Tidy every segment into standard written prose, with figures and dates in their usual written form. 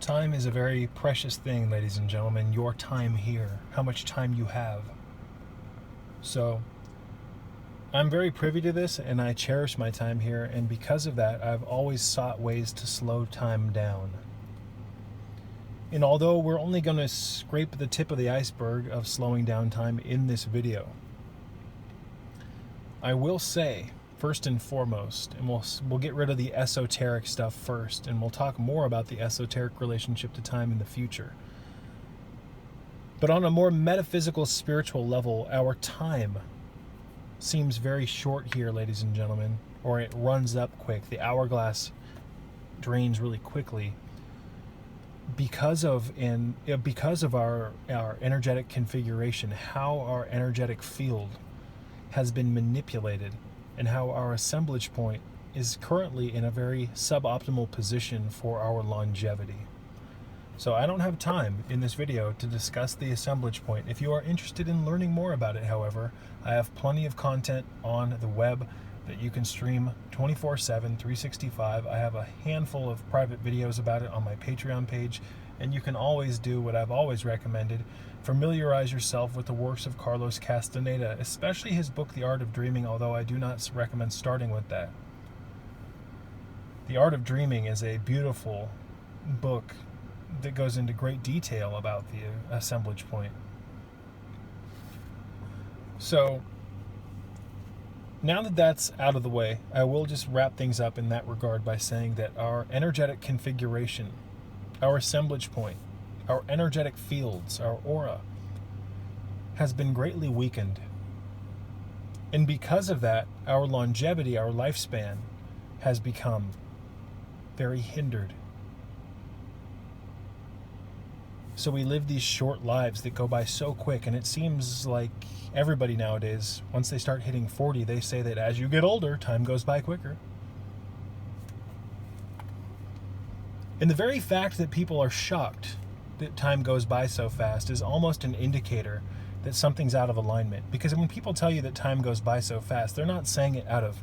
Time is a very precious thing, ladies and gentlemen. Your time here, how much time you have. So, I'm very privy to this, and I cherish my time here, and because of that, I've always sought ways to slow time down. And although we're only going to scrape the tip of the iceberg of slowing down time in this video, I will say, first and foremost, and we'll get rid of the esoteric stuff first, and we'll talk more about the esoteric relationship to time in the future. But on a more metaphysical, spiritual level, our time seems very short here, ladies and gentlemen, or it runs up quick. The hourglass drains really quickly because of our energetic configuration, how our energetic field has been manipulated, and how our assemblage point is currently in a very suboptimal position for our longevity. So I don't have time in this video to discuss the assemblage point. If you are interested in learning more about it, however, I have plenty of content on the web that you can stream 24/7, 365. I have a handful of private videos about it on my Patreon page, and you can always do what I've always recommended. Familiarize yourself with the works of Carlos Castaneda, especially his book, The Art of Dreaming, although I do not recommend starting with that. The Art of Dreaming is a beautiful book that goes into great detail about the assemblage point. So, now that that's out of the way, I will just wrap things up in that regard by saying that our energetic configuration, our assemblage point, our energetic fields, our aura, has been greatly weakened. And because of that, our longevity, our lifespan, has become very hindered. So we live these short lives that go by so quick, and it seems like everybody nowadays, once they start hitting 40, they say that as you get older, time goes by quicker. And the very fact that people are shocked that time goes by so fast is almost an indicator that something's out of alignment. Because when people tell you that time goes by so fast, they're not saying it out of,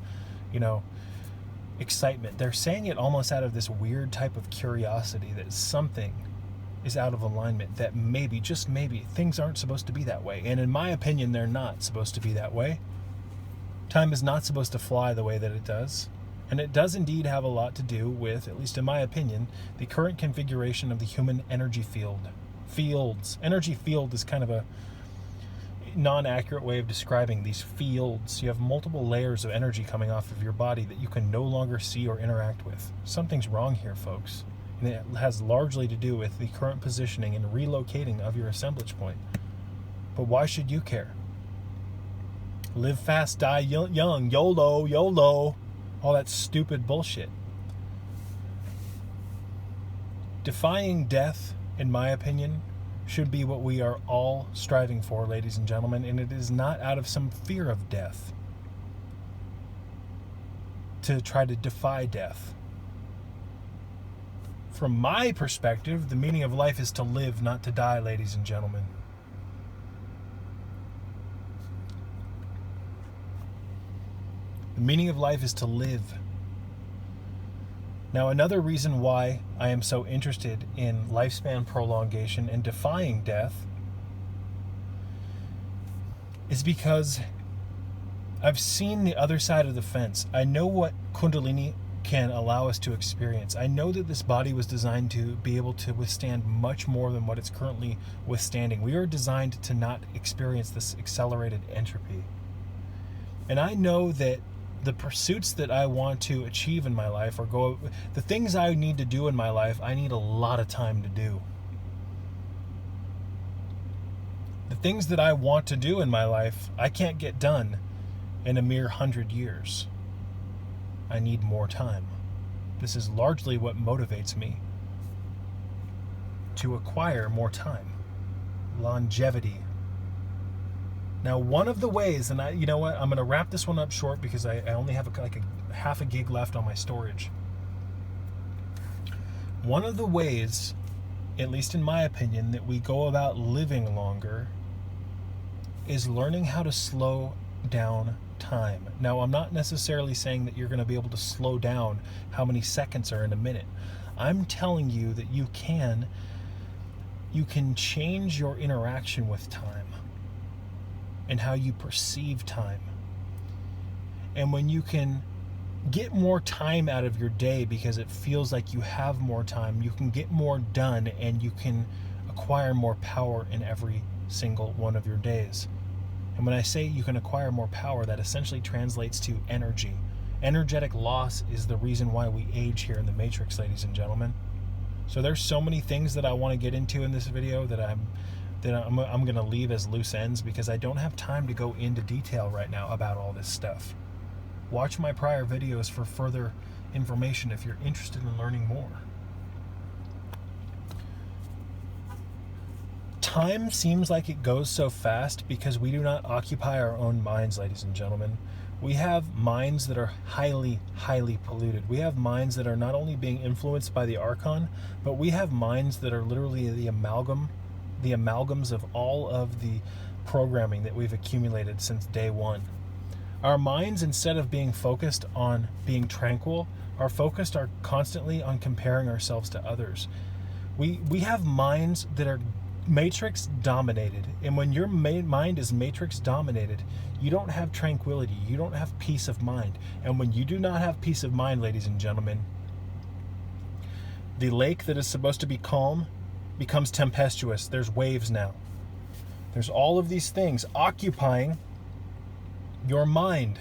excitement. They're saying it almost out of this weird type of curiosity that something is out of alignment, that maybe, just maybe, things aren't supposed to be that way. And in my opinion, they're not supposed to be that way. Time is not supposed to fly the way that it does. And it does indeed have a lot to do with, at least in my opinion, the current configuration of the human energy field. Fields. Energy field is kind of a non-accurate way of describing these fields. You have multiple layers of energy coming off of your body that you can no longer see or interact with. Something's wrong here, folks. And it has largely to do with the current positioning and relocating of your assemblage point. But why should you care? Live fast, die young, YOLO, YOLO, all that stupid bullshit. Defying death, in my opinion, should be what we are all striving for, ladies and gentlemen, and it is not out of some fear of death to try to defy death. From my perspective, the meaning of life is to live, not to die, ladies and gentlemen. The meaning of life is to live. Now, another reason why I am so interested in lifespan prolongation and defying death is because I've seen the other side of the fence. I know what Kundalini can allow us to experience. I know that this body was designed to be able to withstand much more than what it's currently withstanding. We are designed to not experience this accelerated entropy. And I know that the pursuits that I want to achieve in my life, or the things I need to do in my life, I need a lot of time to do. The things that I want to do in my life, I can't get done in a mere 100 years. I need more time. This is largely what motivates me to acquire more time. Longevity. Now, one of the ways, and I'm going to wrap this one up short because I only have a half a gig left on my storage. One of the ways, at least in my opinion, that we go about living longer is learning how to slow down time. Now, I'm not necessarily saying that you're going to be able to slow down how many seconds are in a minute. I'm telling you that you can change your interaction with time and how you perceive time. And when you can get more time out of your day because it feels like you have more time, you can get more done and you can acquire more power in every single one of your days. And when I say you can acquire more power, that essentially translates to energy. Energetic loss is the reason why we age here in the Matrix, ladies and gentlemen. So there's so many things that I want to get into in this video that I'm going to leave as loose ends because I don't have time to go into detail right now about all this stuff. Watch my prior videos for further information if you're interested in learning more. Time seems like it goes so fast because we do not occupy our own minds, ladies and gentlemen. We have minds that are highly, highly polluted. We have minds that are not only being influenced by the Archon, but we have minds that are literally the amalgams of all of the programming that we've accumulated since day one. Our minds, instead of being focused on being tranquil, are constantly on comparing ourselves to others. We have minds that are matrix dominated, and when your mind is matrix dominated, you don't have tranquility, you don't have peace of mind. And when you do not have peace of mind, ladies and gentlemen, the lake that is supposed to be calm becomes tempestuous. There's waves now. There's all of these things occupying your mind.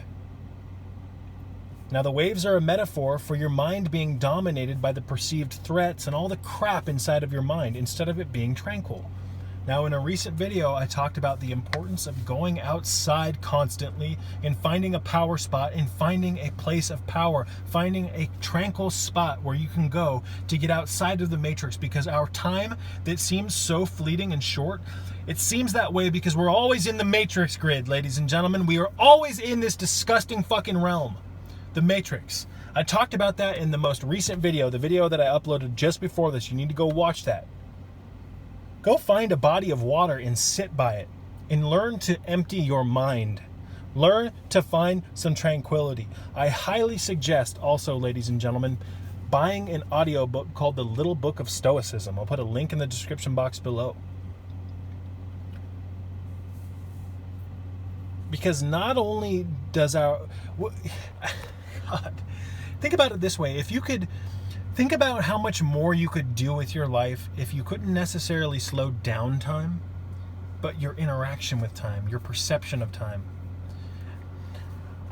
Now the waves are a metaphor for your mind being dominated by the perceived threats and all the crap inside of your mind instead of it being tranquil. Now in a recent video I talked about the importance of going outside constantly and finding a power spot and finding a place of power, finding a tranquil spot where you can go to get outside of the matrix, because our time that seems so fleeting and short, it seems that way because we're always in the matrix grid, ladies and gentlemen. We are always in this disgusting fucking realm. The Matrix. I talked about that in the most recent video, the video that I uploaded just before this. You need to go watch that. Go find a body of water and sit by it and learn to empty your mind. Learn to find some tranquility. I highly suggest also, ladies and gentlemen, buying an audiobook called The Little Book of Stoicism. I'll put a link in the description box below. Because not only does God, think about it this way. If you could think about how much more you could do with your life if you couldn't necessarily slow down time, but your interaction with time, your perception of time.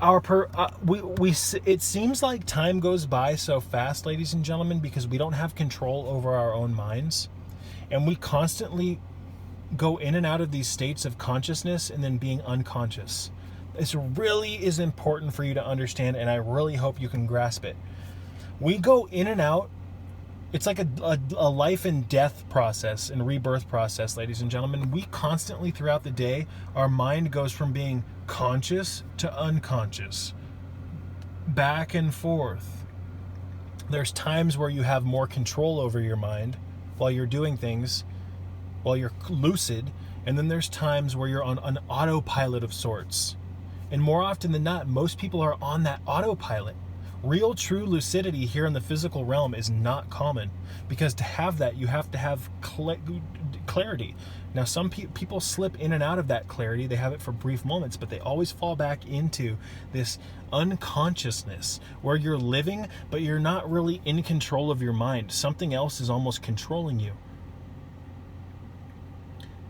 It seems like time goes by so fast, ladies and gentlemen, because we don't have control over our own minds, and we constantly go in and out of these states of consciousness and then being unconscious. This really is important for you to understand, and I really hope you can grasp it. We go in and out. It's like a life and death process and rebirth process, ladies and gentlemen. We constantly throughout the day, our mind goes from being conscious to unconscious, back and forth. There's times where you have more control over your mind while you're doing things, while you're lucid, and then there's times where you're on an autopilot of sorts. And more often than not, most people are on that autopilot. Real, true lucidity here in the physical realm is not common, because to have that, you have to have clarity. Now, some people slip in and out of that clarity. They have it for brief moments, but they always fall back into this unconsciousness where you're living, but you're not really in control of your mind. Something else is almost controlling you.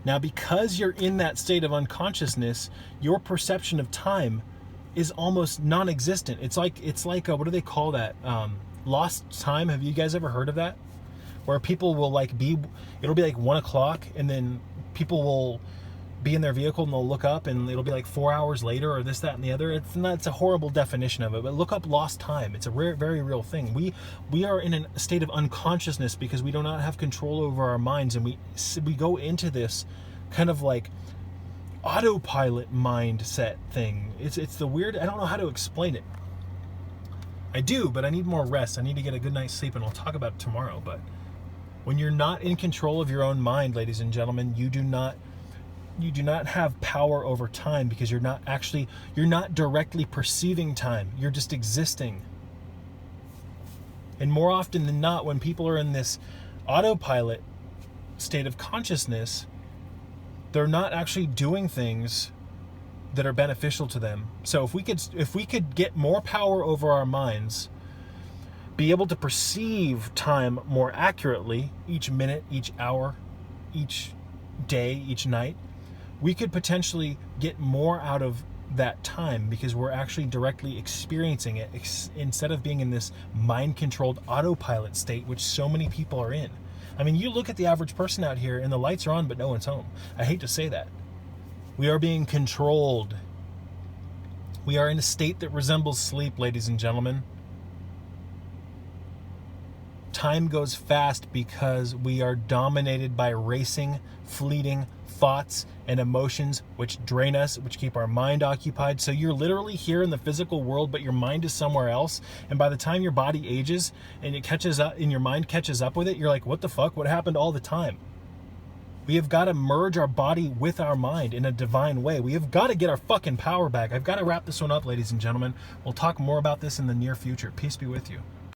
Now, because you're in that state of unconsciousness, your perception of time is almost non-existent. It's like what do they call that? Lost time. Have you guys ever heard of that? Where people will it'll be like 1 o'clock, and then people will be in their vehicle and they'll look up and it'll be like 4 hours later, or this, that, and the other. It's a horrible definition of it, but look up lost time. It's a very real thing. We are in a state of unconsciousness because we do not have control over our minds, and we go into this kind of like autopilot mindset thing. It's the weird, I don't know how to explain it. I do, but I need more rest. I need to get a good night's sleep, and I'll talk about it tomorrow. But when you're not in control of your own mind, ladies and gentlemen, you do not have power over time, because you're not directly perceiving time. You're just existing. And more often than not, when people are in this autopilot state of consciousness, they're not actually doing things that are beneficial to them. So if we could get more power over our minds, be able to perceive time more accurately, each minute, each hour, each day, each night, we could potentially get more out of that time because we're actually directly experiencing it instead of being in this mind-controlled autopilot state, which so many people are in. I mean, you look at the average person out here and the lights are on, but no one's home. I hate to say that. We are being controlled. We are in a state that resembles sleep, ladies and gentlemen. Time goes fast because we are dominated by racing, fleeting thoughts and emotions which drain us, which keep our mind occupied. So you're literally here in the physical world, but your mind is somewhere else. And by the time your body ages and it catches up and your mind catches up with it, you're like, what the fuck? What happened all the time? We have got to merge our body with our mind in a divine way. We have got to get our fucking power back. I've got to wrap this one up, ladies and gentlemen. We'll talk more about this in the near future. Peace be with you.